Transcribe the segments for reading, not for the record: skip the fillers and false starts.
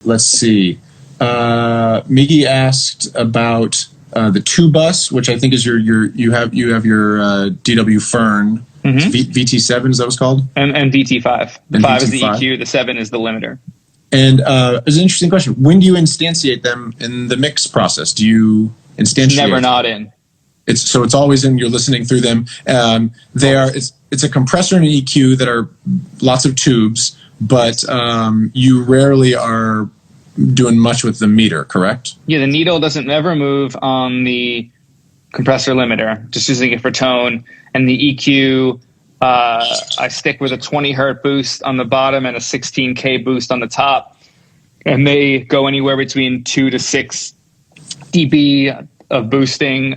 Let's see. Miggy asked about the 2-bus, which I think is you have your DW Fern. VT7 is that what's called? And VT5. The 5 is the VT5. EQ, the 7 is the limiter. And it's an interesting question. When do you instantiate them in the mix process? Do you instantiate? It's never not in. It's always in. You're listening through them. It's a compressor and an EQ that are lots of tubes, but you rarely are doing much with the meter, correct? Yeah, the needle doesn't ever move on the compressor limiter, just using it for tone. And the EQ, I stick with a 20 hertz boost on the bottom and a 16K boost on the top. And they go anywhere between 2 to 6 dB of boosting,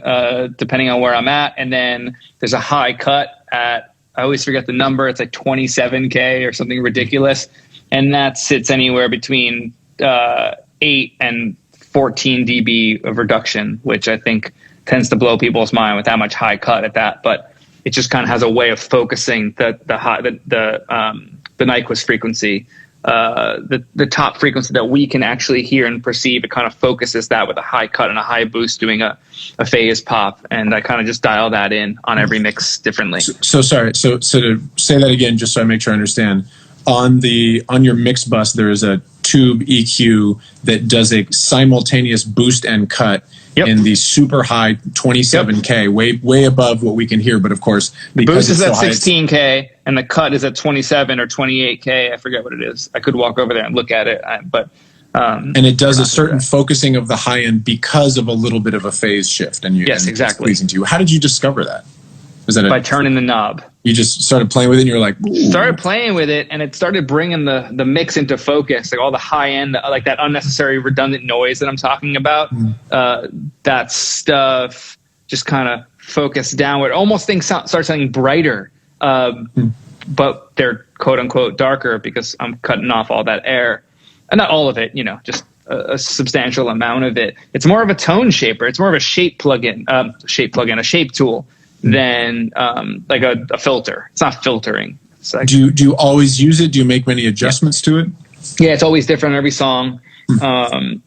depending on where I'm at. And then there's a high cut at, I always forget the number, it's like 27K or something ridiculous. And that sits anywhere between 8 and 14 dB of reduction, which I think tends to blow people's mind with how much high cut at that. But it just kind of has a way of focusing the Nyquist frequency, the top frequency that we can actually hear and perceive. It kind of focuses that with a high cut and a high boost, doing a phase pop, and I kind of just dial that in on every mix differently. So sorry. So to say that again, just so I make sure I understand. On your mix bus, there is a tube EQ that does a simultaneous boost and cut in the super high 27K, way above what we can hear. But of course, the boost is at 16K and the cut is at 27 or 28K. I forget what it is. I could walk over there and look at it, but and it does a certain focusing of the high end because of a little bit of a phase shift. And exactly. It's to you. How did you discover that? Was that by turning the knob? You just started playing with it and you're like, ooh. Started playing with it and it started bringing the mix into focus, like all the high end, like that unnecessary redundant noise that I'm talking about. That stuff just kind of focused downward. Almost things start sounding brighter, but they're quote unquote darker because I'm cutting off all that air. And not all of it, just a substantial amount of it. It's more of a tone shaper. It's more of a shape plugin, a shape tool. Than like a filter. It's not filtering. It's like, do you always use it? Do you make many adjustments to it? Yeah, it's always different on every song.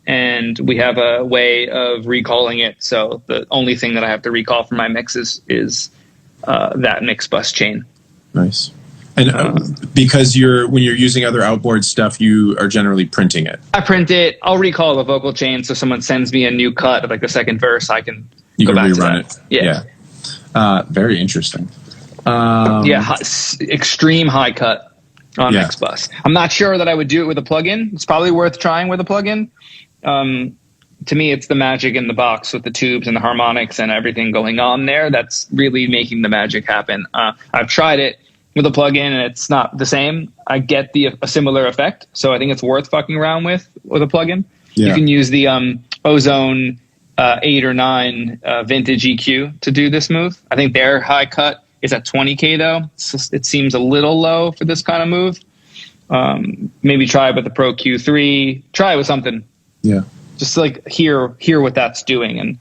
And we have a way of recalling it. So the only thing that I have to recall from my mixes is that mix bus chain. Nice. And because when you're using other outboard stuff, you are generally printing it. I print it. I'll recall the vocal chain. So someone sends me a new cut of like the second verse, I can go back to that. Yeah. Very interesting. Extreme high cut on mix bus. I'm not sure that I would do it with a plugin. It's probably worth trying with a plugin. To me, it's the magic in the box with the tubes and the harmonics and everything going on there. That's really making the magic happen. I've tried it with a plugin and it's not the same. I get a similar effect, so I think it's worth fucking around with a plugin. Yeah. You can use the Ozone 8 or 9 vintage EQ to do this move. I think their high cut is at 20K though. It seems a little low for this kind of move. Maybe try it with the Pro Q3. Try it with something. Yeah. Just like hear what that's doing, and